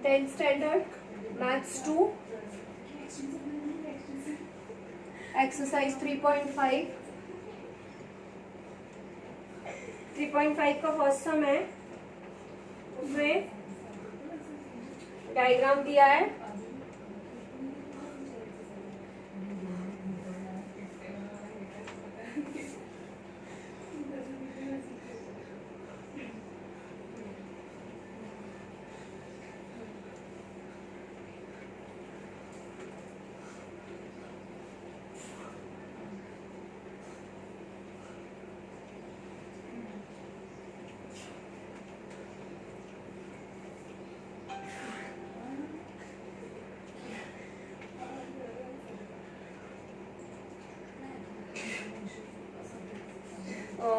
10th standard maths 2 exercise 3.5 का first सम है। उसमें डायग्राम दिया है।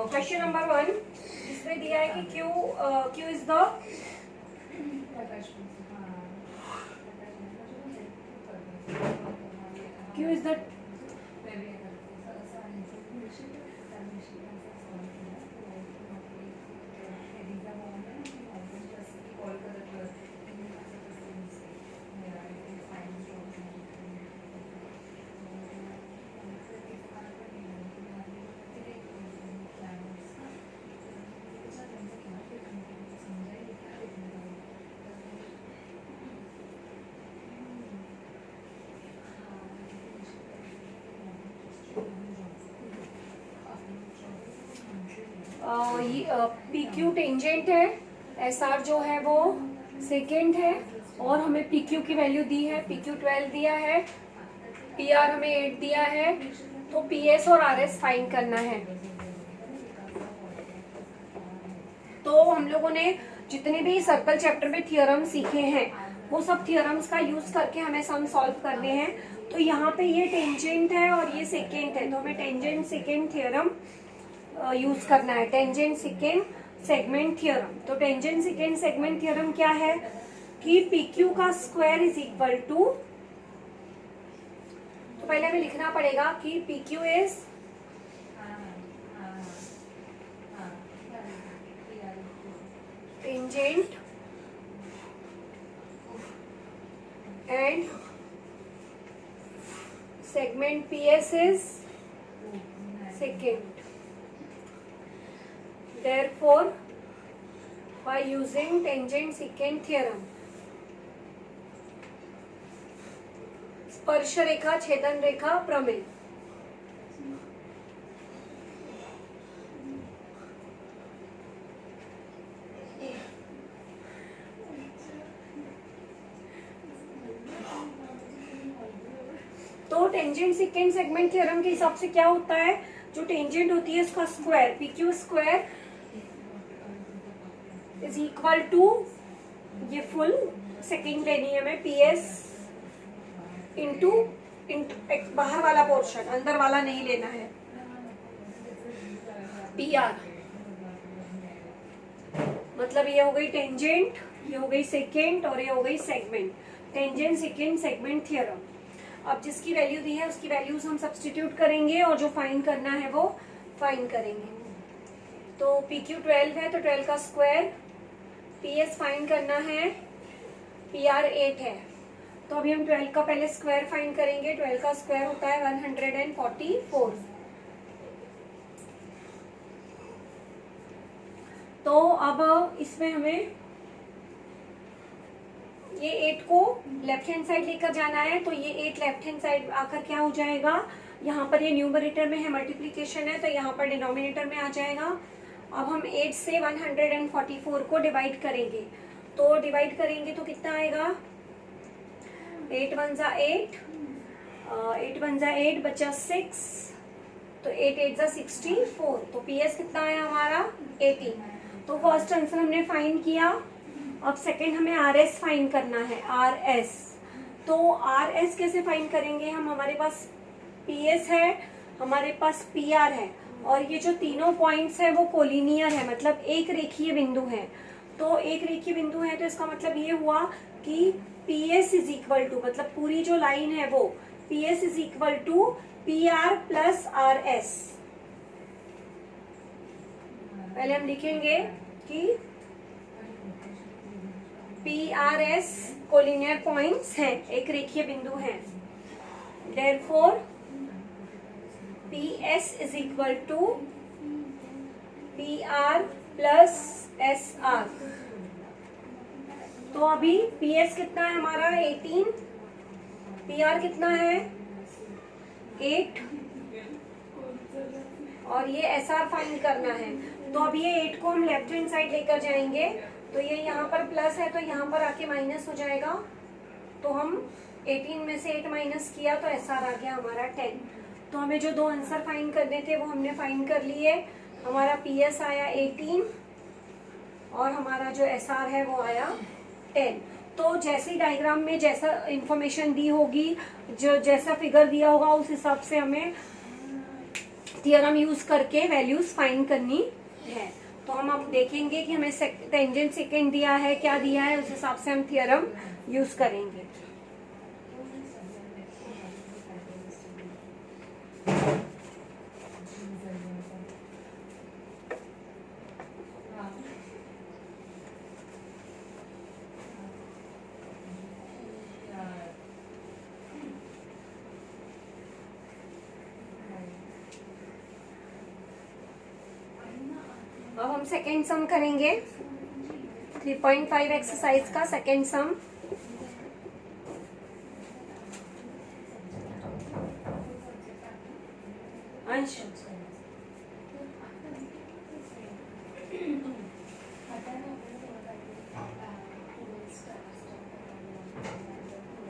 क्वेश्चन नंबर 1 इसमें दिया है कि Q is the P Q tangent है, एस आर जो है वो सेकेंड है, और हमें पी क्यू की वैल्यू दी है, पी क्यू 12 दिया है, पी आर हमें 8 दिया है। तो पी एस और आर एस फाइंड करना है। तो हम लोगों ने जितने भी सर्कल चैप्टर में थियोरम सीखे हैं वो सब थियोरम्स का यूज करके हमें सम सॉल्व करने हैं। तो यहाँ पे ये टेंजेंट है और ये सेकेंड है, तो हमें टेंजेंट सेकेंड थियोरम यूज करना है, टेंजेंट सेकेंड सेगमेंट थ्योरम। तो टेंजेंट सेकेंड सेगमेंट थ्योरम क्या है कि पी क्यू का स्क्वायर इज इक्वल टू, तो पहले हमें लिखना पड़ेगा कि P Q is tangent and segment P s is second. Therefore, by using tangent secant theorem, स्पर्श रेखा छेदन रेखा प्रमेय, तो टेंजेंट सेकेंड सेगमेंट थ्योरम के हिसाब से क्या होता है, जो टेंजेंट होती है उसका square p q square is equal to, ये फुल सेकेंड लेनी है हमें, पी एस इंटू बाहर वाला पोर्शन, अंदर वाला नहीं लेना है, पी आर। मतलब ये हो गई टेंजेंट, ये हो गई सेकेंड और ये हो गई segment, tangent second segment theorem. अब जिसकी वैल्यू दी है उसकी वैल्यूज हम सब्स्टिट्यूट करेंगे और जो फाइंड करना है वो फाइंड करेंगे। तो पी क्यू 12 है तो 12 का स्क्वायर, पी एस फाइंड करना है, पी आर 8 है। तो अभी हम 12 का पहले स्क्वायर फाइंड करेंगे। 12 का स्क्वायर होता है 144। तो अब इसमें हमें ये 8 को लेफ्ट हैंड साइड लेकर जाना है, तो ये 8 लेफ्ट हैंड साइड आकर क्या हो जाएगा, यहाँ पर ये न्यूमरेटर में है, मल्टीप्लीकेशन है, तो यहाँ पर डिनोमिनेटर में आ जाएगा। अब हम 8 से 144 को डिवाइड करेंगे, तो डिवाइड करेंगे तो कितना आएगा, 8 1 जा 8, 8 1 जा 8 बचा 6, तो 8 8 जा 64। तो पी एस कितना आया हमारा 18। तो फर्स्ट आंसर हमने फाइंड किया। अब सेकंड हमें आर एस फाइंड करना है, आर एस। तो आर एस कैसे फाइंड करेंगे हम, हमारे पास पी एस है, हमारे पास पी आर है, और ये जो तीनों पॉइंट्स है वो कोलिनियर है, मतलब एक रेखीय बिंदु है। तो एक रेखीय बिंदु है तो इसका मतलब ये हुआ कि p s is equal to, मतलब पूरी जो लाइन है वो p s is equal to p r plus r s. पहले हम लिखेंगे कि PRS कोलिनियर पॉइंट्स हैं, एक रेखीय बिंदु है। Therefore PS is equal to PR plus SR। तो अभी PS कितना है हमारा 18, PR कितना है 8 और ये SR फाइंड करना है। तो अब ये 8 को हम लेफ्ट हैंड साइड लेकर जाएंगे, तो ये यहाँ पर प्लस है तो यहाँ पर आके माइनस हो जाएगा। तो हम 18 में से 8 माइनस किया तो SR आ गया हमारा 10। तो हमें जो दो आंसर फाइंड करने थे वो हमने फाइंड कर लिए। हमारा PS आया 18 और हमारा जो SR है वो आया 10। तो जैसे डायग्राम में जैसा इंफॉर्मेशन दी होगी, जो जैसा फिगर दिया होगा उस हिसाब से हमें थ्योरम यूज करके वैल्यूज फाइंड करनी है। तो हम अब देखेंगे कि हमें टेंजेंट सेकेंड दिया है, क्या दिया है, उस हिसाब से हम थ्योरम यूज करेंगे। अब हम सेकेंड सम करेंगे 3.5 एक्सरसाइज का सेकेंड सम। अंश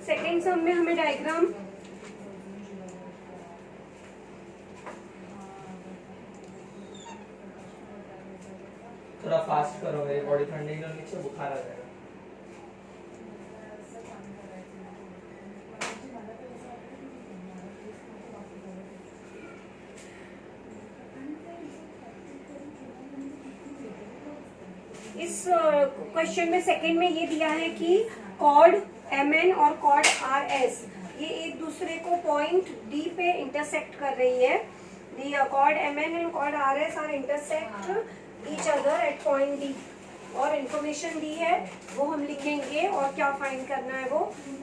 सेकेंड सम में हमें डायग्राम थोड़ा फास्ट करो, मेरी बॉडी ठंडी नहीं नीचे बुखार आ जाएगा। इस क्वेश्चन में सेकंड में ये दिया है कि कॉर्ड MN और कॉर्ड RS ये एक दूसरे को पॉइंट D पे इंटरसेक्ट कर रही है। The chord MN and chord RS are intersect each other at point D और इंफॉर्मेशन दी है वो हम लिखेंगे और क्या फाइंड करना है वो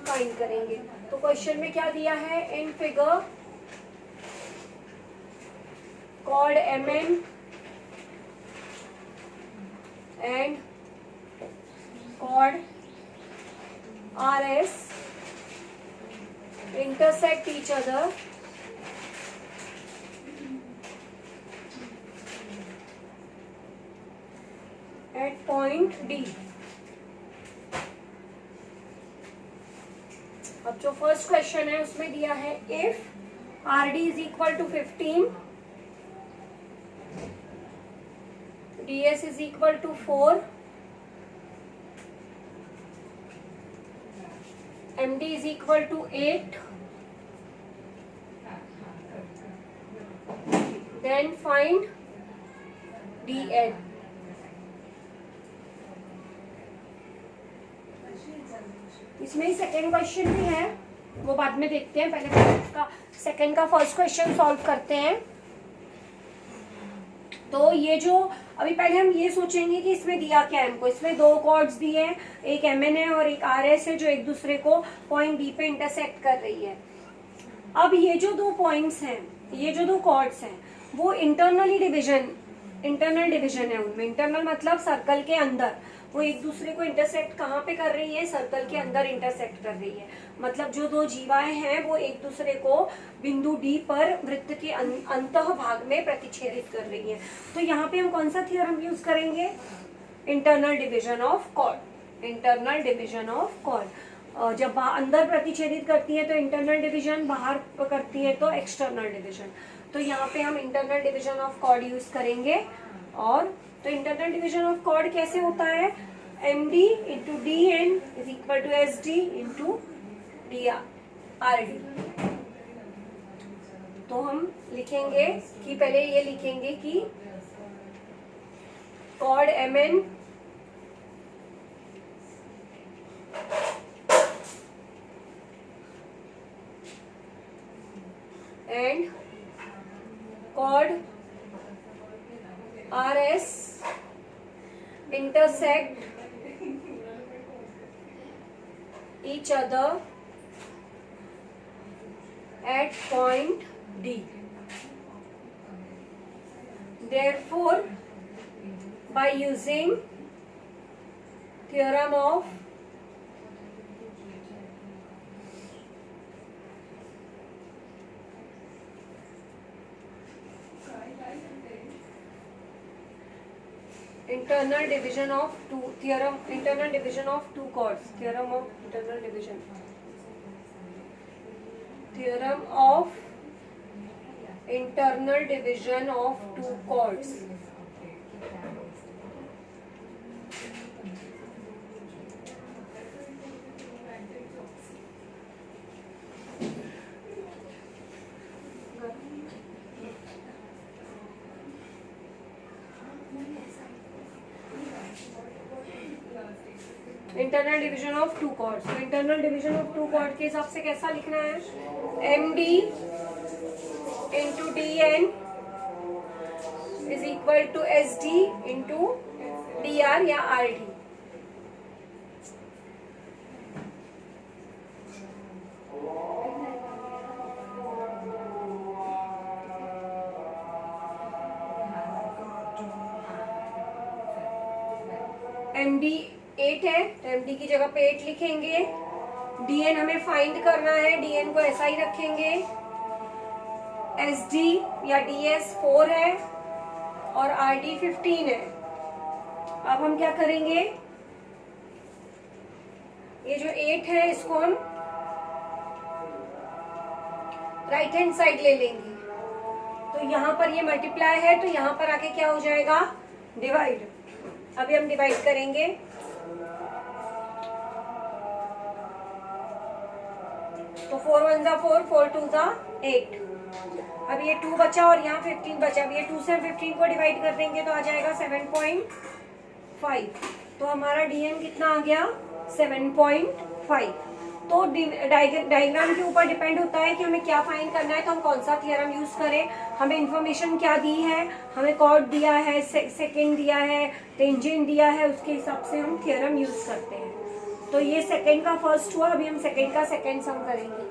फाइंड करेंगे। तो क्वेश्चन में क्या दिया है, in figure chord MN and chord RS intersect each other at point D। अब जो फर्स्ट क्वेश्चन है उसमें दिया है if RD is equal to 15, DS is equal to 4, MD is equal to 8, then find DN। इसमें ही second question भी है, वो बाद में देखते हैं, पहले इसका सेकेंड का फर्स्ट क्वेश्चन सॉल्व करते हैं। तो ये जो अभी पहले हम ये सोचेंगे कि इसमें दिया क्या है हमको। इसमें दो कॉर्ड्स दिए हैं, एक MN है और एक RS है जो एक दूसरे को पॉइंट D पे इंटरसेक्ट कर रही है। अब ये जो दो पॉइंट्स हैं, ये जो दो कॉर्ड्स हैं वो इंटरनल डिवीजन है उनमें। इंटरनल मतलब सर्कल के अंदर, वो एक दूसरे को इंटरसेक्ट कहाँ पे कर रही है, सर्कल के अंदर इंटरसेक्ट कर रही है। मतलब जो दो जीवाएं हैं वो एक दूसरे को बिंदु D पर वृत्त के अंतः भाग में प्रतिच्छेदित कर रही है। तो यहाँ पे हम कौन सा थ्योरम यूज करेंगे, internal division of chord. Internal division of chord जब अंदर प्रतिच्छेदित करती है तो इंटरनल डिवीजन, बाहर करती है तो एक्सटर्नल डिवीजन। तो यहाँ पे हम internal division of chord use करेंगे। और तो इंटरनल डिवीजन ऑफ कॉर्ड कैसे होता है, MD into DN is equal to SD into RD। तो हम लिखेंगे कि पहले ये लिखेंगे कि chord MN and chord RS intersect each other at point D. Therefore, by using theorem of internal division of two chords, theorem of internal division, theorem of internal division of two chords. Internal division of two chords. तो internal division of two chord के हिसाब से कैसा लिखना है, M D into D N is equal to S D into D R या R D. M D 8 है तो एम डी की जगह पे 8 लिखेंगे। डी एन हमें फाइंड करना है, डी एन को ऐसा ही रखेंगे। एस डी या डी एस 4 है और आर डी 15 है। अब हम क्या करेंगे, ये जो 8 है इसको हम राइट हैंड साइड ले लेंगे। तो यहाँ पर ये मल्टीप्लाई है तो यहाँ पर आके क्या हो जाएगा, डिवाइड। अभी हम डिवाइड करेंगे। तो 4 1 जा 4, 4 2 जा 8। अब ये 2 बचा और यहाँ 15 बचा। अब ये 2 से 15 को डिवाइड कर देंगे तो आ जाएगा 7.5। तो हमारा डीएन कितना आ गया, 7.5। तो डायग्राम के ऊपर डिपेंड होता है कि हमें क्या फाइंड करना है, तो हम कौन सा थियरम यूज करें। हमें इंफॉर्मेशन क्या दी है, हमें कॉर्ड दिया है, सेकेंड दिया है, टेंजेंट दिया है, उसके हिसाब से हम थियरम यूज करते हैं। तो ये सेकेंड का फर्स्ट हुआ, अभी हम सेकेंड का सेकेंड सम करेंगे।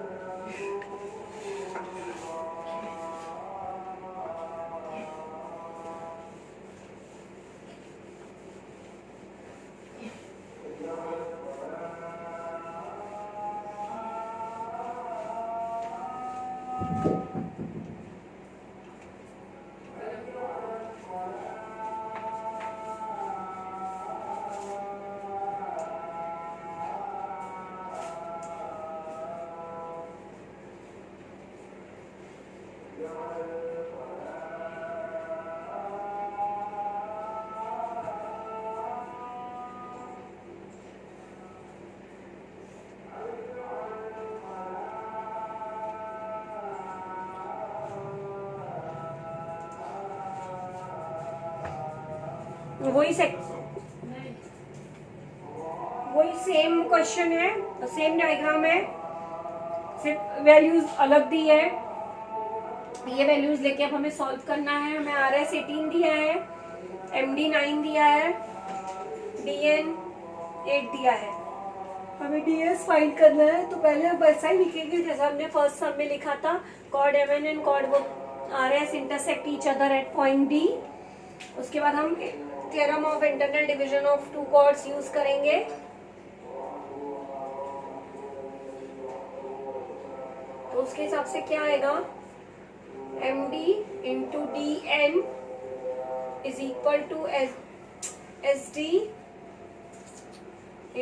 वही सेम क्वेश्चन है, सेम डायग्राम है, सिर्फ वैल्यूज अलग दी है। ये वैल्यूज लेके अब हमें सॉल्व करना है। हमें आर एस 18 दिया है, एम डी 9 दिया है, डी एन 8 दिया है। हमें डी एस फाइंड करना है। तो पहले हम ऐसा ही लिखेंगे जैसा हमने फर्स्ट सम में लिखा था, chord M N and chord R S intersect each other at point D. उसके बाद हम theorem of internal division of two chords use करेंगे। तो उसके हिसाब से क्या आएगा, M D into D N is equal to S D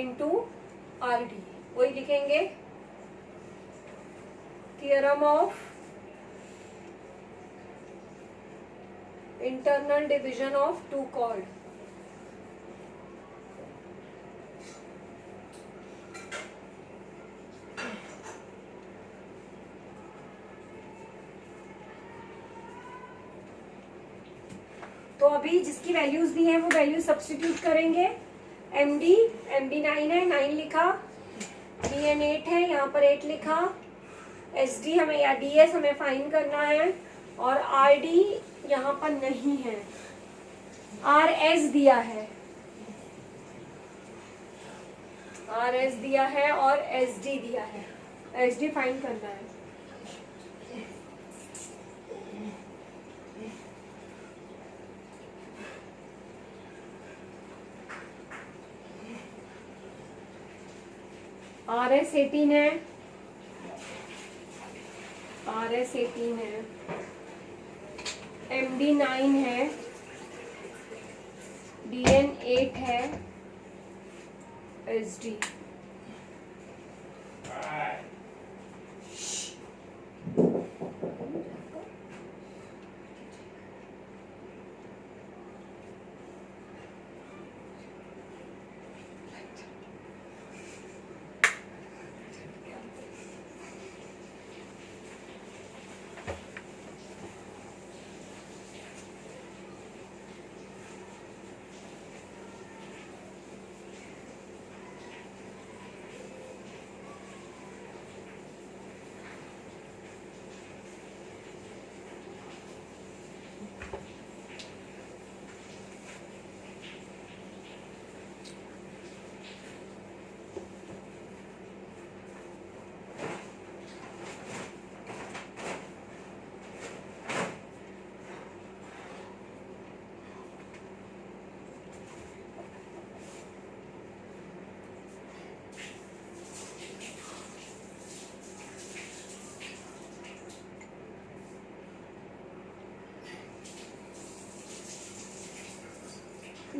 into R D. वही लिखेंगे, theorem of internal division of two chord. तो अभी जिसकी वैल्यूज दी है वो वैल्यू सब्स्टिट्यूट करेंगे। एम डी 9 है, 9 लिखा, डी एन 8 है, यहाँ पर 8 लिखा, एस डी हमें या डी एस हमें फाइंड करना है, और आर डी यहाँ पर नहीं है, आर एस दिया है। आर एस दिया है और एस डी दिया है, एस डी फाइंड करना है। आर एस 18 है, आर एस 18 है, एम डी 9 है, डी एन 8 है, एस डी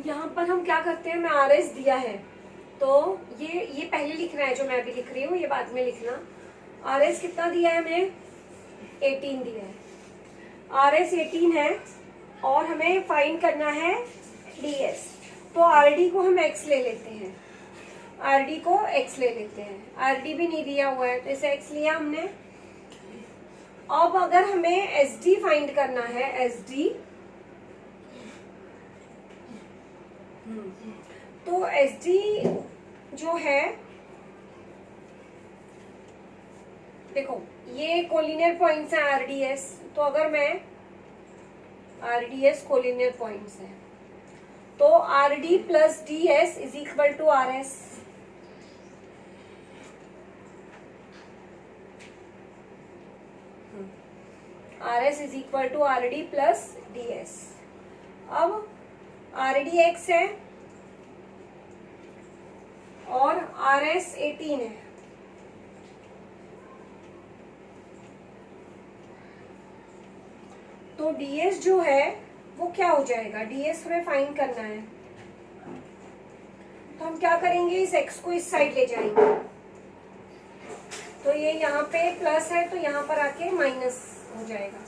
यहाँ पर हम क्या करते हैं, मैं आर एस दिया है तो ये पहले लिखना है, जो मैं अभी लिख रही हूँ ये बाद में लिखना। आर एस कितना दिया है हमें, 18 दिया है, आर एस 18 है और हमें फाइंड करना है डी एस। तो आर डी को हम एक्स ले लेते हैं, आर डी को एक्स ले लेते हैं, आर डी भी नहीं दिया हुआ है तो इसे एक्स लिया हमने। अब अगर हमें एस डी फाइंड करना है, एस डी, तो एस डी जो है, देखो ये कोलिनियर पॉइंट्स है आर डी एस, तो अगर मैं R D S collinear points है तो R D plus D S is equal to R S. R S is equal to R D plus D S. अब आर डी एक्स है और R S 18 है, तो डीएस जो है वो क्या हो जाएगा, डीएस हमें फाइंड करना है तो हम क्या करेंगे, इस एक्स को इस साइड ले जाएंगे, तो ये यहाँ पे प्लस है तो यहाँ पर आके माइनस हो जाएगा।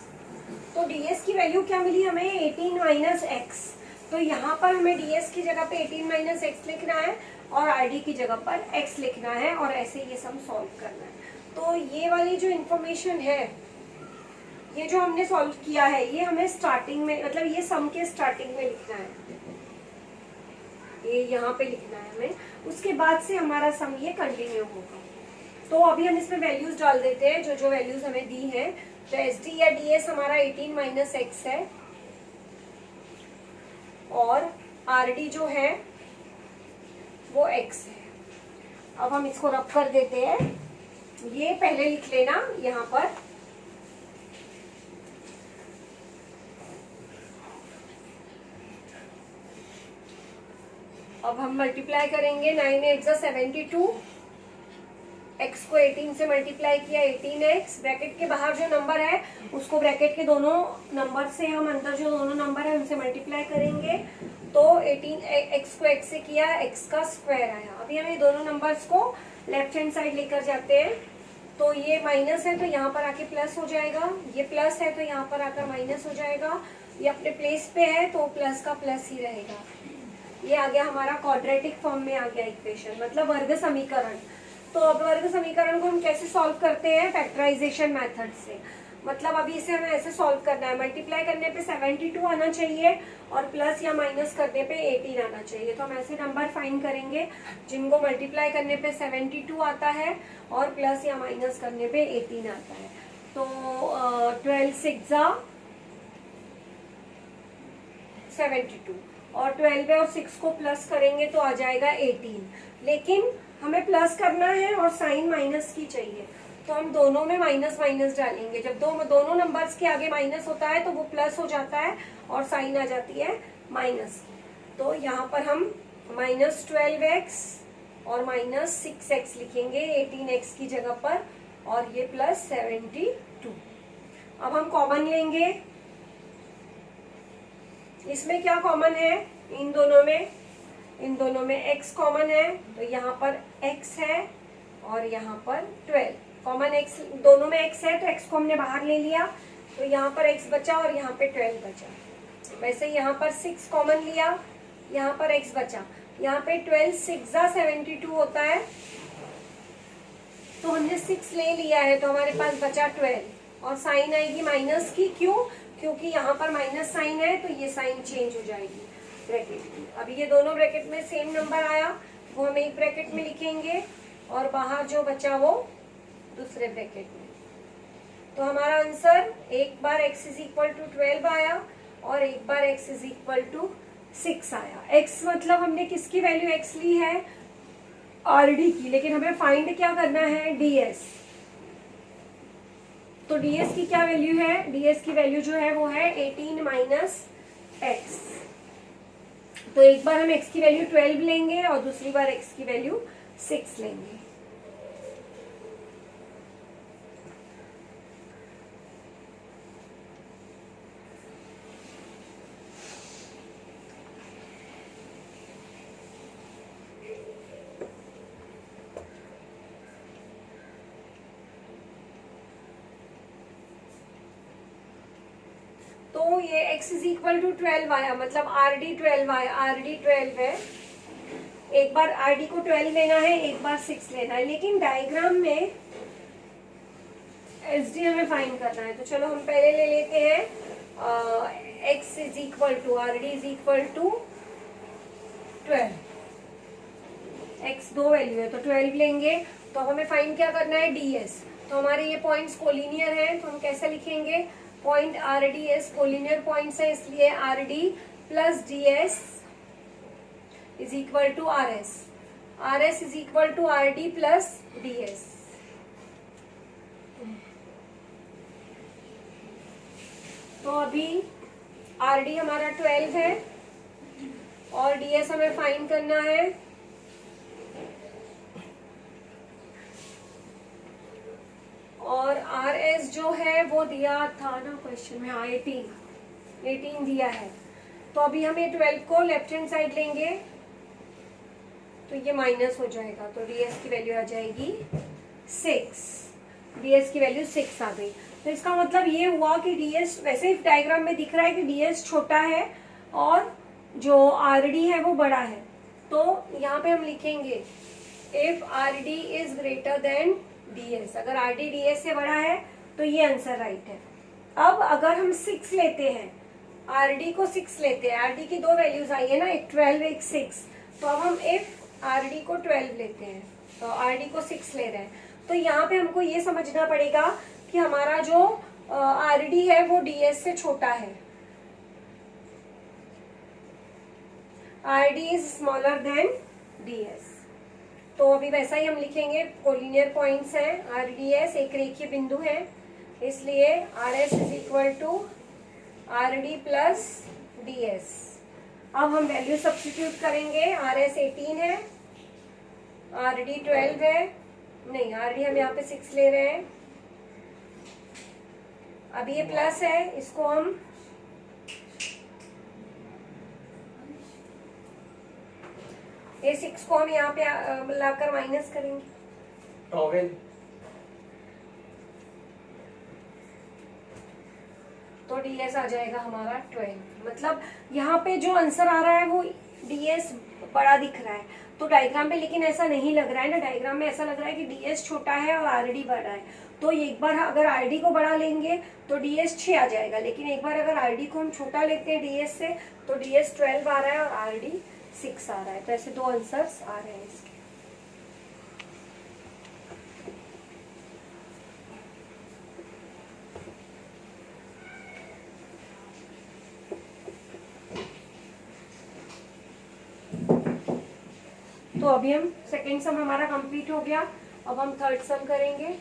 तो डीएस की वैल्यू क्या मिली हमें, 18 माइनस एक्स। तो यहाँ पर हमें डीएस की जगह पे 18 माइनस एक्स लिखना है और आरडी की जगह पर एक्स लिखना है और ऐसे ये सम सॉल्व करना है। तो ये वाली जो इंफॉर्मेशन है, ये जो हमने सॉल्व किया है, ये हमें स्टार्टिंग में, मतलब ये सम के स्टार्टिंग में लिखना है, ये यहाँ पे लिखना है हमें, उसके बाद से हमारा सम ये कंटिन्यू होगा। तो अभी हम इसमें वैल्यूज डाल देते हैं, जो जो वैल्यूज हमें दी है। तो एस डी या डी एस हमारा 18 माइनस एक्स है और आर डी जो है वो एक्स है। अब हम इसको रब कर देते हैं, ये पहले लिख लेना यहाँ पर, अब हम मल्टीप्लाई करेंगे, 9 8 72, x को 18 से मल्टीप्लाई किया 18x, ब्रैकेट के बाहर जो नंबर है उसको ब्रैकेट के दोनों नंबर से, हम अंदर जो दोनों नंबर है उनसे मल्टीप्लाई करेंगे, तो 18x को x से किया, x का स्क्वायर आया। अभी हम ये दोनों नंबर्स को लेफ्ट हैंड साइड लेकर जाते हैं, तो ये माइनस है तो यहाँ पर आके प्लस हो जाएगा, ये प्लस है तो यहाँ पर आकर माइनस हो जाएगा, ये अपने प्लेस पे है तो प्लस का प्लस ही रहेगा। ये आ गया हमारा क्वाड्रेटिक फॉर्म में आ गया इक्वेशन, मतलब वर्ग समीकरण। तो अब वर्ग समीकरण को हम कैसे सॉल्व करते हैं, फैक्टराइजेशन मेथड से। मतलब अभी इसे हमें ऐसे सॉल्व करना है, मल्टीप्लाई करने पे 72 आना चाहिए और प्लस या माइनस करने पे 18 आना चाहिए। तो हम ऐसे नंबर फाइंड करेंगे जिनको मल्टीप्लाई करने पे 72 आता है और प्लस या माइनस करने पे 18 आता है। तो 12 6 72 और 12 है और 6 को प्लस करेंगे तो आ जाएगा 18। लेकिन हमें प्लस करना है और साइन माइनस की चाहिए, तो हम दोनों में माइनस माइनस डालेंगे। जब दोनों नंबर्स के आगे माइनस होता है तो वो प्लस हो जाता है और साइन आ जाती है माइनस की। तो यहाँ पर हम -12x और -6x लिखेंगे 18x की जगह पर, और ये +72। अब हम कॉमन लेंगे। इसमें क्या कॉमन है? इन दोनों में x कॉमन है, तो यहाँ पर x है और यहाँ पर 12 कॉमन। x दोनों में x है तो x को हमने बाहर ले लिया, तो यहाँ पर x बचा और यहाँ पे 12 बचा। वैसे यहाँ पर 6 कॉमन लिया, यहाँ पर x बचा। यहाँ पे 12 6 72 होता है, तो हमने 6 ले लिया है, तो हमारे पास बचा 12 और साइन आएगी माइनस की। क्यों? क्योंकि यहाँ पर माइनस साइन है तो ये साइन चेंज हो जाएगी ब्रैकेट की। अभी ये दोनों ब्रैकेट में सेम नंबर आया, वो हम एक ब्रैकेट में लिखेंगे और बाहर जो बचा वो दूसरे ब्रैकेट में। तो हमारा आंसर एक बार x = 12 आया और एक बार x = 6 आया। x मतलब हमने किसकी वैल्यू x ली है? RD की, लेकिन हमें फाइंड क्या करना है? ds। तो ds की क्या वैल्यू है? ds की वैल्यू जो है वो है 18 - x। तो एक बार हम x की वैल्यू 12 लेंगे और दूसरी बार x की वैल्यू 6 लेंगे। तो ये x = 12 आया, मतलब RD 12 आया। RD 12 है, एक बार RD को 12 लेना है, एक बार 6 लेना है, लेकिन डायग्राम में SD हमें फाइंड करना है। तो चलो हम पहले ले लेते हैं x = RD = 12। x दो वैल्यू है तो 12 लेंगे, तो हमें फाइंड क्या करना है? ds। तो हमारे ये पॉइंट्स कोलिनियर हैं, तो हम कैसे लिखेंगे? पॉइंट RDS कोलिनियर पॉइंट्स है, इसलिए RD + DS = RS। RS = RD + DS। तो अभी RD हमारा 12 है और DS हमें फाइंड करना है। और RS जो है वो दिया था ना क्वेश्चन में, हाँ 18 दिया है। तो अभी हम ये 12 को लेफ्ट हैंड साइड लेंगे तो ये माइनस हो जाएगा, तो DS की वैल्यू आ जाएगी 6। DS की वैल्यू 6 आ गई। तो इसका मतलब ये हुआ कि DS, वैसे ही डायग्राम में दिख रहा है कि DS छोटा है और जो RD है वो बड़ा है। तो यहाँ पे हम लिखेंगे if RD is greater than DS। अगर RD DS से बड़ा है तो ये आंसर राइट है। अब अगर हम 6 लेते हैं, RD को 6 लेते हैं, RD की दो वैल्यूज आई है ना, एक 12 एक 6, तो अब हम इफ RD को 12 लेते हैं तो RD को 6 ले रहे हैं, तो यहाँ पे हमको ये समझना पड़ेगा कि हमारा जो RD है वो DS से छोटा है। RD is smaller than DS। तो अभी वैसा ही हम लिखेंगे, कोलिनियर पॉइंट्स हैं, RDS एक रेखीय बिंदु है, इसलिए RS = RD + DS। अब हम वैल्यू सब्स्टिट्यूट करेंगे। RS 18 है, RD 12 है, नहीं RD हम यहाँ पे 6 ले रहे हैं। अभी ये प्लस है, इसको हम ये 6 को हम यहाँ पे लाकर माइनस करेंगे। तो DS आ जाएगा हमारा 12। मतलब यहाँ पे जो आंसर आ रहा है वो DS बड़ा दिख रहा है, तो डायग्राम पे लेकिन ऐसा नहीं लग रहा है ना। डायग्राम में ऐसा लग रहा है कि DS छोटा है और RD बड़ा है। तो एक बार अगर RD को बड़ा लेंगे तो DS 6 आ जाएगा, लेकिन एक बार अगर RD को हम छोटा लेते हैं DS से तो DS 12 आ रहा है और RD 6 आ रहा है। तो ऐसे दो आंसर्स आ रहे हैं इसके। तो अभी हम सेकेंड सम हमारा कंप्लीट हो गया, अब हम थर्ड सम करेंगे।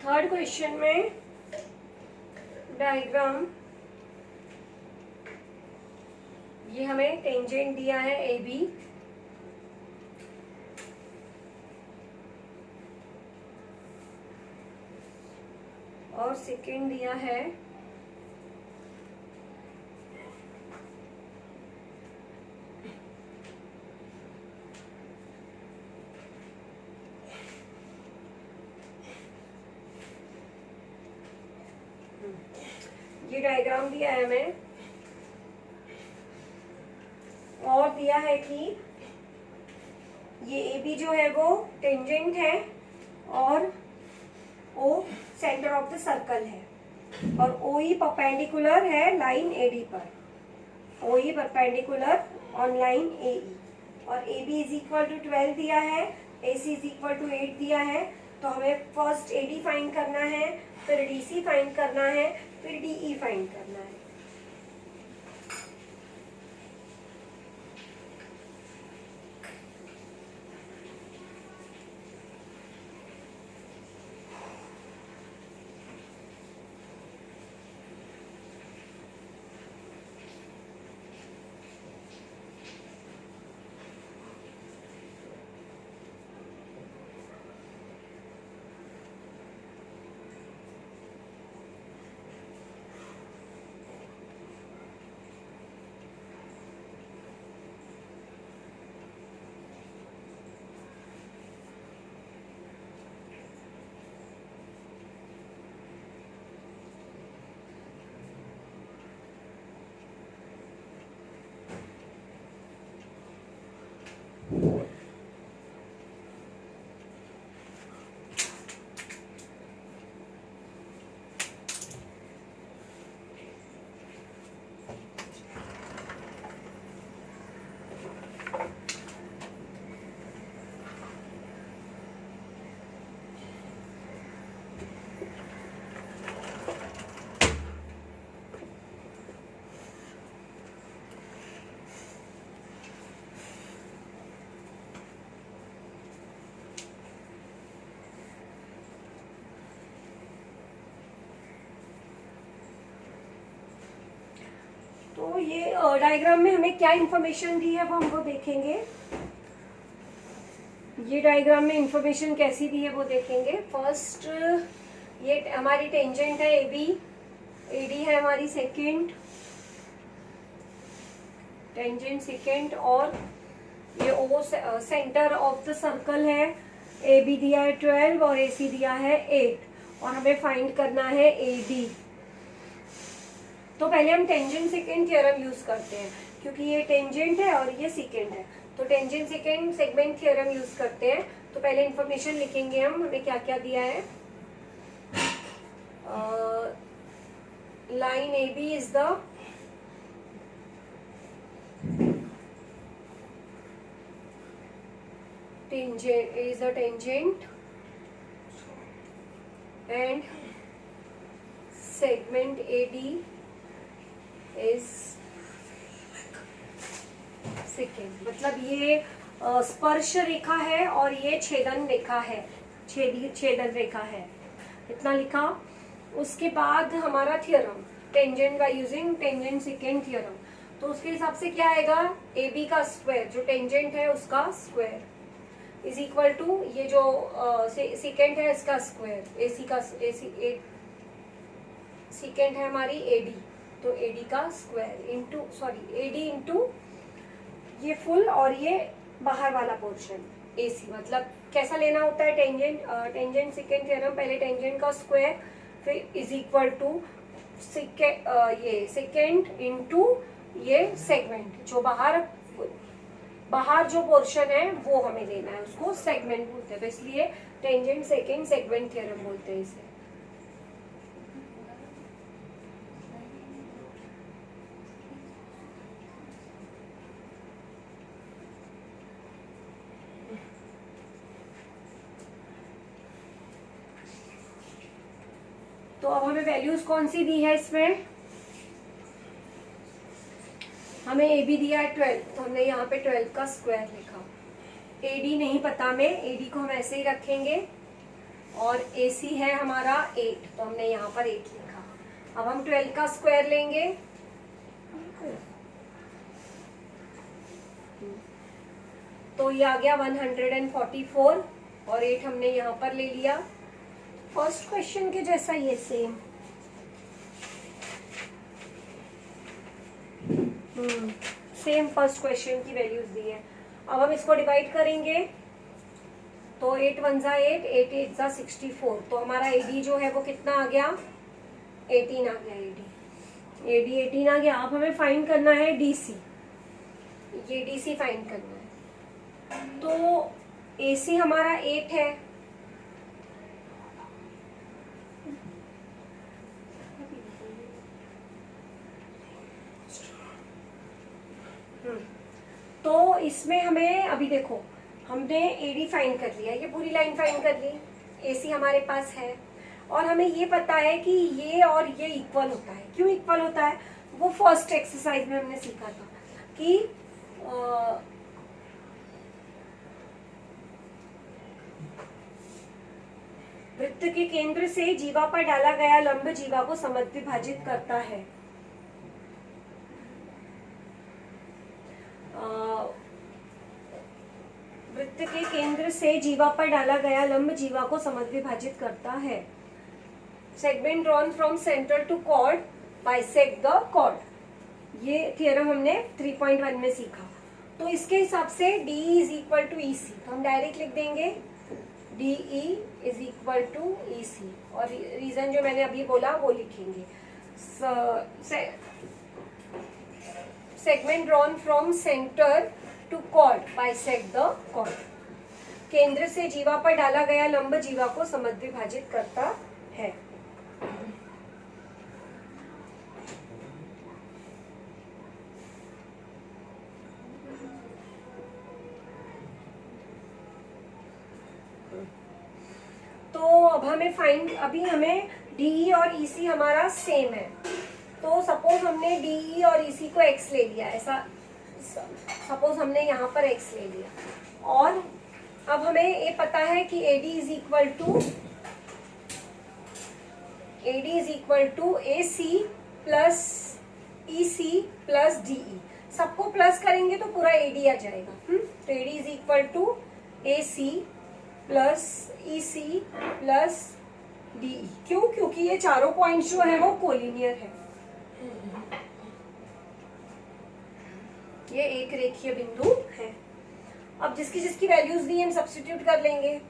थर्ड क्वेश्चन में डायग्राम, ये हमें टेंजेंट दिया है ए बी, और सेकेंड दिया है ये डायग्राम दिया है हमें, और दिया है कि ये ए बी जो है वो टेंजेंट है और O centre of the circle है, और ओ ई परपेंडिकुलर है लाइन ए डी पर, O E perpendicular on line A E, और A B is equal to 12 दिया है, A C is equal to 8 दिया है। तो हमें फर्स्ट ए डी फाइंड करना है, फिर डी सी फाइंड करना है, फिर डी ई फाइंड करना है। तो ये डायग्राम में हमें क्या इंफॉर्मेशन दी है वो हम वो देखेंगे। ये डायग्राम में इंफॉर्मेशन कैसी दी है वो देखेंगे। फर्स्ट ये हमारी टेंजेंट है ए बी, ए डी है हमारी सेकेंड टेंजेंट सेकेंड, और ये O centre of the circle है। ए बी दिया है 12 और ए सी दिया है 8, और हमें फाइंड करना है ए डी। तो पहले हम टेंजेंट सेकेंड थ्योरम यूज करते हैं, क्योंकि ये टेंजेंट है और ये सेकेंड है, तो tangent second segment theorem use करते हैं। तो पहले इंफॉर्मेशन लिखेंगे हम, हमें क्या क्या दिया है। Line A B is the tangent and segment AD is secant। मतलब ये स्पर्श रेखा है और ये छेदन रेखा है, छेदन रेखा है, इतना लिखा। उसके बाद हमारा theorem tangent by using tangent second theorem, तो उसके हिसाब से क्या आएगा, ए बी का स्क्वायर जो टेंजेंट है उसका स्क्वायर इज इक्वल टू ये जो सेकेंड है इसका स्क्वायर, ए सी का सेकेंड है हमारी ए डी, तो AD का स्क्वायर इंटू AD इंटू ये फुल और ये बाहर वाला पोर्शन AC, मतलब कैसा लेना होता है टेंजेंट सेकेंड थ्योरम, पहले टेंजेंट का स्क्वायर फिर इज इक्वल टू ये सेकेंड इंटू ये सेगमेंट, जो बाहर जो पोर्शन है वो हमें लेना है, उसको सेगमेंट बोलते हैं, तो इसलिए टेंजेंट सेकेंड सेगमेंट थ्योरम बोलते हैं इसे। तो अब हमें वैल्यूज कौन सी दी है इसमें, हमें ए बी दिया है 12, तो हमने यहाँ पे 12 का स्क्वायर लिखा। AD नहीं पता हमें, AD को हम ऐसे ही रखेंगे, और AC है हमारा 8, तो हमने यहाँ पर 8 लिखा। अब हम 12 का स्क्वायर लेंगे, तो ये आ गया 144 और 8 हमने यहाँ पर ले लिया। फर्स्ट क्वेश्चन के जैसा ये सेम फर्स्ट क्वेश्चन की वैल्यूज दी है। अब हम इसको डिवाइड करेंगे, तो 8 1 जा 8, 8 8 जा 64, तो हमारा AD जो है वो कितना आ गया, 18 आ गया। AD 18 आ गया। अब हमें फाइंड करना है DC, ये DC फाइंड करना है। तो AC हमारा 8 है, तो इसमें हमें अभी देखो हमने AD फाइंड कर लिया, ये पूरी लाइन फाइंड कर ली, AC हमारे पास है, और हमें ये पता है कि ये और ये इक्वल होता है। क्यों इक्वल होता है, वो फर्स्ट एक्सरसाइज में हमने सीखा था कि वृत्त के केंद्र से जीवा पर डाला गया लंब जीवा को समद्विभाजित करता है। वृत्त के केंद्र से जीवा पर डाला गया लंब जीवा को समद्विभाजित करता है। Segment drawn from centre to chord bisect the chord, ये थियरम हमने 3.1 में सीखा। तो इसके हिसाब से DE is equal to EC, तो हम डायरेक्ट लिख देंगे DE is equal to EC, और रीजन जो मैंने अभी बोला वो लिखेंगे। Segment drawn from centre to chord bisect the chord, केंद्र से जीवा पर डाला गया लंब जीवा को समद्विभाजित करता है। तो अब हमें अभी हमें DE और EC हमारा सेम है, तो सपोज हमने DE और EC को x ले लिया, ऐसा सपोज हमने यहाँ पर x ले लिया, और अब हमें ये पता है कि AD is equal to AC plus EC plus DE, सबको प्लस करेंगे तो पूरा AD आ जाएगा। तो AD is equal to AC plus EC plus DE। क्यों, क्योंकि ये चारों पॉइंट्स जो है वो कोलिनियर है, ये एक रेखीय बिंदु है। अब जिसकी जिसकी वैल्यूज दी हम सब्स्टिट्यूट कर लेंगे।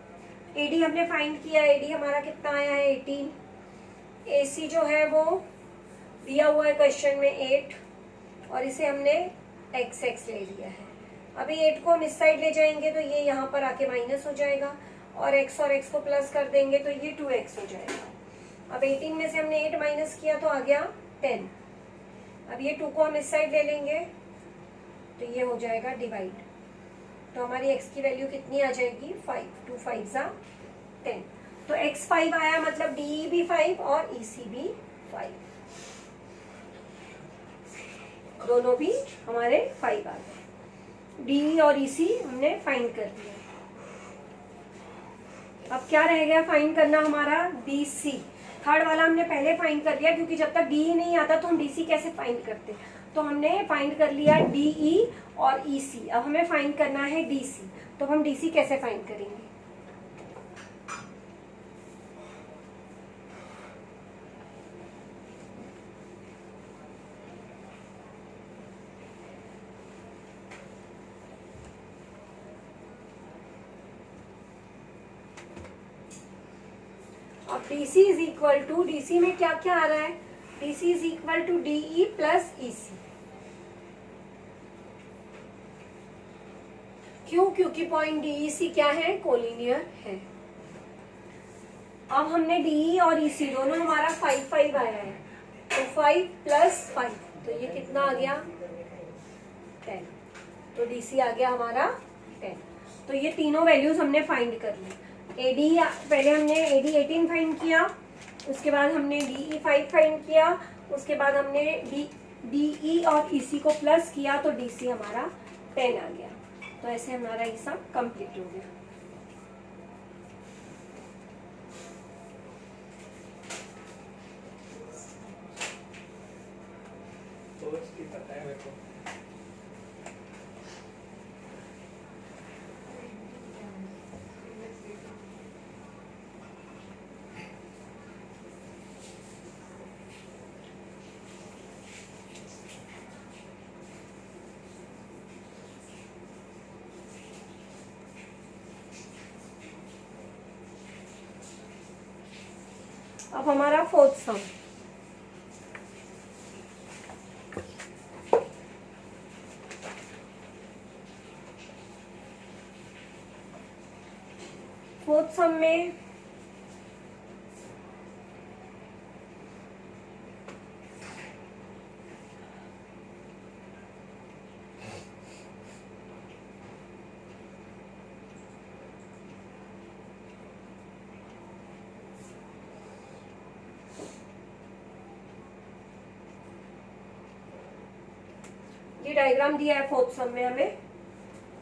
AD हमने फाइंड किया, AD हमारा कितना आया है 18, AC जो है वो दिया हुआ है क्वेश्चन में 8, और इसे हमने x ले लिया है। अभी 8 को हम इस साइड ले जाएंगे तो ये यहाँ पर आके माइनस हो जाएगा, और x को प्लस कर देंगे तो ये 2x हो जाएगा। अब 18 में से हमने 8 माइनस किया तो आ गया 10। अब ये 2 को हम इस साइड ले लेंगे तो ये हो जाएगा डिवाइड, तो हमारी x की वैल्यू कितनी आ जाएगी 5, 2 5 जा 10, तो x 5 आया, मतलब DE भी 5 और EC भी 5, दोनों भी हमारे 5 आ गए। DE और EC हमने फाइंड कर दिया। अब क्या रह गया फाइंड करना हमारा, DC। थर्ड वाला हमने पहले फाइंड कर लिया, क्योंकि जब तक DE नहीं आता तो हम DC कैसे फाइंड करते, तो हमने फाइंड कर लिया DE और EC। अब हमें फाइंड करना है DC, तो हम DC कैसे फाइंड करेंगे। अब DC is equal to, DC में क्या क्या आ रहा है, DC is equal to DE plus EC। क्यों? क्योंकि पॉइंट DEC क्या है, कोलिनियर है। अब हमने DE और EC दोनों हमारा 5 आया है, तो 5 प्लस 5, तो ये कितना आ गया, 10। तो DC आ गया हमारा 10। तो ये तीनों वैल्यूज हमने फाइंड कर ली। AD पहले हमने AD 18 फाइंड किया, उसके बाद हमने DE 5 फाइंड किया, उसके बाद हमने DE और EC को प्लस किया, तो DC हमारा 10 आ गया। तो ऐसे हमारा ये सब कंप्लीट हो गया। पता है मेरे को। अब हमारा फोर्थ सम, फोर्थ सम में ये डायग्राम दिया है फोर्थ सम में हमें,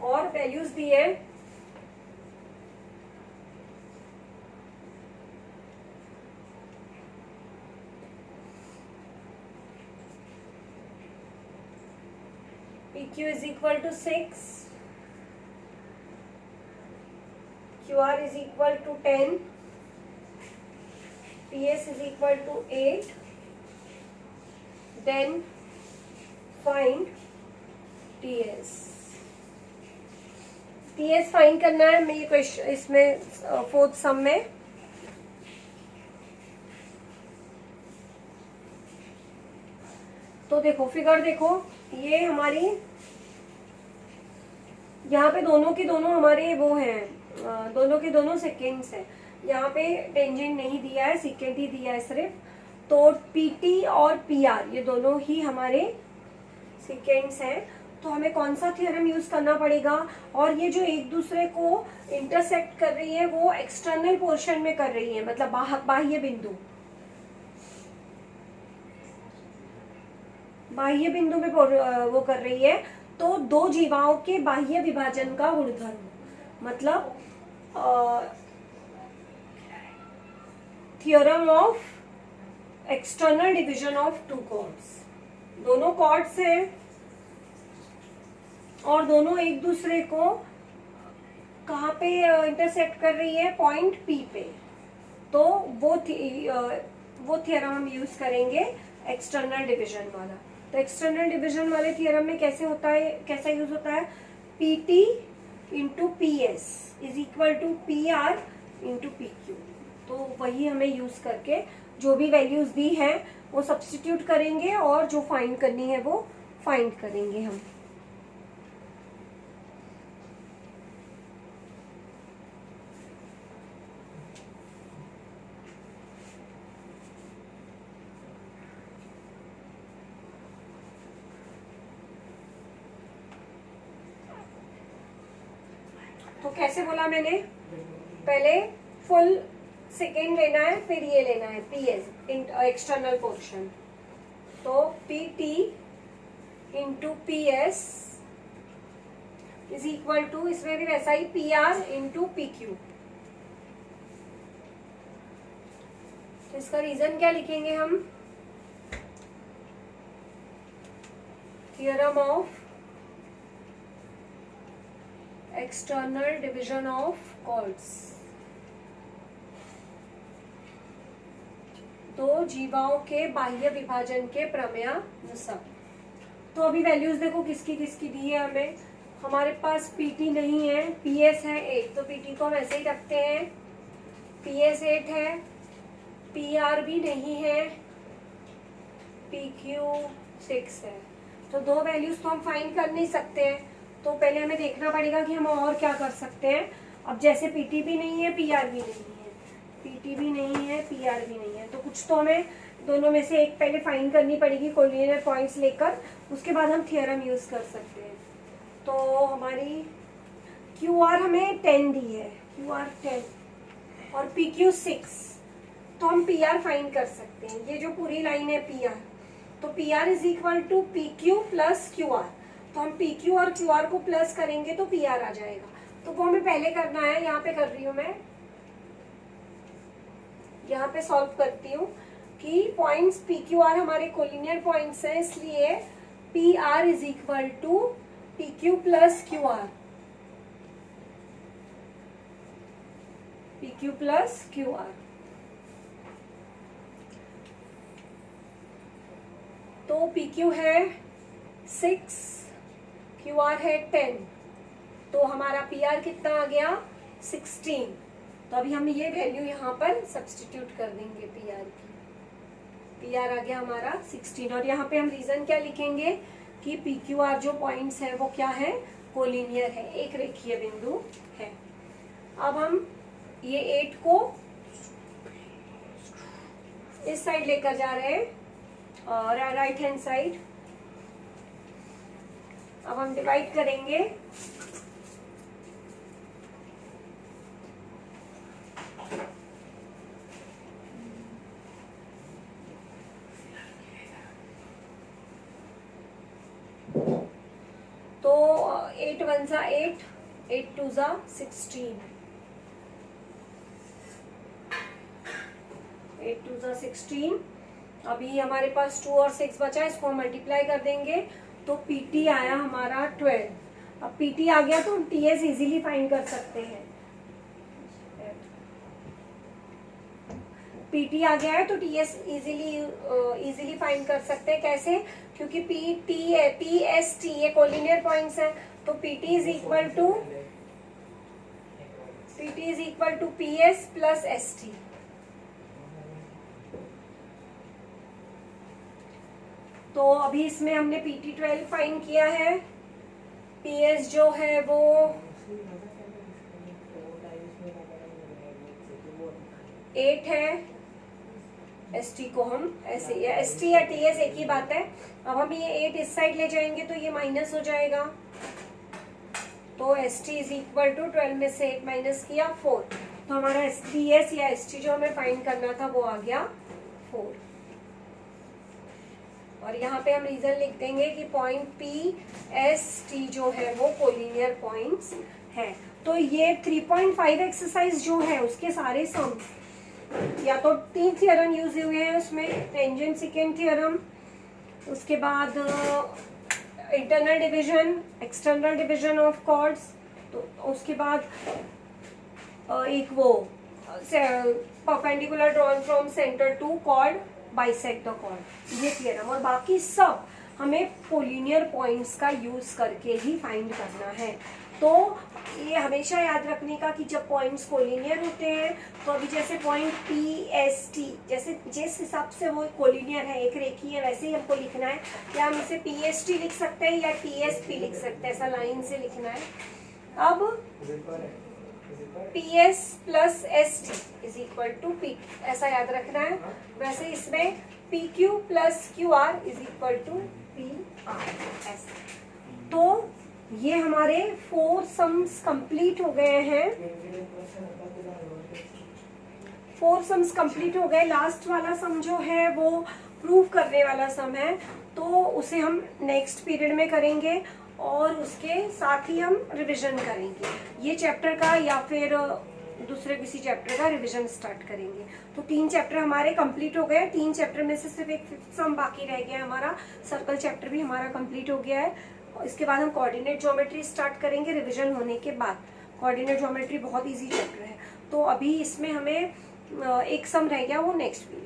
और वैल्यूज दी है PQ is equal to 6, QR is equal to 10, PS is equal to 8, then find TS। TS find करना है मैं, ये क्वेश्चन इसमें फोर्थ सम में। तो देखो फिगर देखो, ये हमारी यहाँ पे दोनों के दोनों हमारे वो हैं, दोनों के दोनों सेकेंड्स हैं। यहाँ पे टेंजेंट नहीं दिया है, सेकेंड ही दिया है सिर्फ। तो PT और PR ये दोनों ही हमारे सेकेंड्स हैं। तो हमें कौन सा थ्योरम यूज करना पड़ेगा, और ये जो एक दूसरे को इंटरसेक्ट कर रही है वो एक्सटर्नल पोर्शन में कर रही है, मतलब बाह्य बिंदु, बाह्य बिंदु में वो कर रही है। तो दो जीवाओं के बाह्य विभाजन का गुणधर्म, मतलब theorem of external division of two chords. दोनों कॉर्ड्स हैं और दोनों एक दूसरे को कहाँ पे इंटरसेक्ट कर रही है, पॉइंट P पे। तो वो थ्योरम हम यूज करेंगे एक्सटर्नल डिवीजन वाला। तो एक्सटर्नल डिवीजन वाले थ्योरम में कैसे होता है, कैसा यूज होता है, PT into PS is equal to PR into PQ। तो वही हमें यूज करके जो भी वैल्यूज दी हैं वो सब्स्टिट्यूट करेंगे, और जो फाइंड करनी है वो फाइंड करेंगे हम। तो कैसे बोला मैंने, पहले फुल सेकेंड लेना है, फिर ये लेना है PS एक्सटर्नल पोर्शन। तो PT into PS is equal to, इसमें भी वैसा ही PR इंटू PQ। तो इसका रीजन क्या लिखेंगे हम, theorem of external division of chords. दो जीवाओं के बाह्य विभाजन के प्रमेयानुसार। तो अभी वैल्यूज देखो किसकी किसकी दी है हमें। हमारे पास PT नहीं है, PS है 8, तो PT को हम ऐसे ही रखते हैं। PS 8 है, PR भी नहीं है, PQ 6 है। तो दो वैल्यूज तो हम फाइंड कर नहीं सकते हैं, तो पहले हमें देखना पड़ेगा कि हम और क्या कर सकते हैं। अब जैसे PT भी नहीं है, PR भी नहीं है, PT भी नहीं है, PR भी नहीं है, तो कुछ तो हमें दोनों में से एक पहले फाइंड करनी पड़ेगी कोलिनियर पॉइंट्स लेकर, उसके बाद हम थ्योरम यूज कर सकते हैं। तो हमारी QR हमें 10 दी है, QR 10 और PQ 6, तो हम PR फाइंड कर सकते हैं। ये जो पूरी लाइन है PR, तो PR is equal to PQ plus QR, तो हम PQ और QR को प्लस करेंगे तो PR आ जाएगा। तो वो हमें पहले करना है, यहाँ पे कर रही हूँ मैं, यहाँ पे सॉल्व करती हूँ कि पॉइंट्स PQR हमारे कोलिनियर पॉइंट्स हैं, इसलिए PR is equal to PQ plus QR, PQ plus QR। तो PQ है 6, QR है 10, तो हमारा PR कितना आ गया 16। तो अभी हम ये वैल्यू यहाँ पर सब्स्टिट्यूट कर देंगे PR की, PR आ गया हमारा 16। और यहाँ पे हम रीजन क्या लिखेंगे कि PQR जो पॉइंट्स है वो क्या है, कोलिनियर है, एक रेखीय बिंदु है। अब हम ये 8 को इस साइड लेकर जा रहे हैं और राइट हैंड साइड। अब हम डिवाइड करेंगे, तो 8 1 जा 8, 8 2 जा 16, 8 2 जा 16। अभी हमारे पास 2 और 6 बचा है, इसको हम मल्टीप्लाई कर देंगे तो PT आया हमारा 12। अब PT आ गया तो हम TS इजीली फाइंड कर सकते हैं। PT आ गया है तो TS इजीली फाइंड कर सकते हैं। कैसे? क्योंकि PST ये कोलिनियर पॉइंट्स हैं, तो PT is equal to PS plus ST। तो अभी इसमें हमने PT 12 फाइंड किया है, PS जो है वो 8 है, ST को हम ऐसे, या ST या TS एक ही बात है। अब हम ये 8 इस साइड ले जाएंगे तो ये माइनस हो जाएगा, तो ST इज इक्वल टू 12 में से 8 माइनस किया 4, तो हमारा TS या ST जो हमें फाइंड करना था वो आ गया 4। और यहाँ पे हम रीजन लिख देंगे कि पॉइंट PST जो है वो कोलिनियर पॉइंट्स है। तो ये 3.5 एक्सरसाइज जो है उसके सारे सम, या तो 3 थ्योरम यूज हुए हैं उसमें, टेंजेंट सेकेंड थ्योरम, उसके बाद internal division, external division of chords, तो उसके बाद एक वो perpendicular drawn from centre to chord bisect the chord, ये थ्योरम। और बाकी सब हमें कोलिनियर पॉइंट्स का यूज करके ही फाइंड करना है। तो ये हमेशा याद रखने का कि जब पॉइंट्स कोलिनियर होते हैं, तो अभी जैसे पॉइंट PST, जैसे जिस हिसाब से वो कोलिनियर है, एक रेखी है, वैसे ही हमको लिखना है। या हम इसे PST लिख सकते हैं या TSP लिख सकते हैं, ऐसा लाइन से लिखना है। अब PS plus ST is equal to P, ऐसा याद रखना है। वैसे इसमें PQ plus QR is equal to PR, ऐसा। तो ये हमारे 4 सम्स कंप्लीट हो गए हैं, 4 सम्स कंप्लीट हो गए। लास्ट वाला सम जो है वो प्रूव करने वाला सम है, तो उसे हम नेक्स्ट पीरियड में करेंगे और उसके साथ ही हम रिवीजन करेंगे। ये चैप्टर का या फिर दूसरे किसी चैप्टर का रिवीजन स्टार्ट करेंगे। तो 3 चैप्टर हमारे कंप्लीट हो गए। 3 चैप्टर में से सिर्फ एक 5th सम बाकी रह गया है हमारा। सर्कल चैप्टर भी हमारा कंप्लीट हो गया है। इसके बाद हम कोऑर्डिनेट ज्योमेट्री स्टार्ट करेंगे रिवीजन होने के बाद। कोऑर्डिनेट ज्योमेट्री बहुत ईजी चैप्टर है। तो अभी इसमें हमें एक सम रह गया, वो नेक्स्ट वीक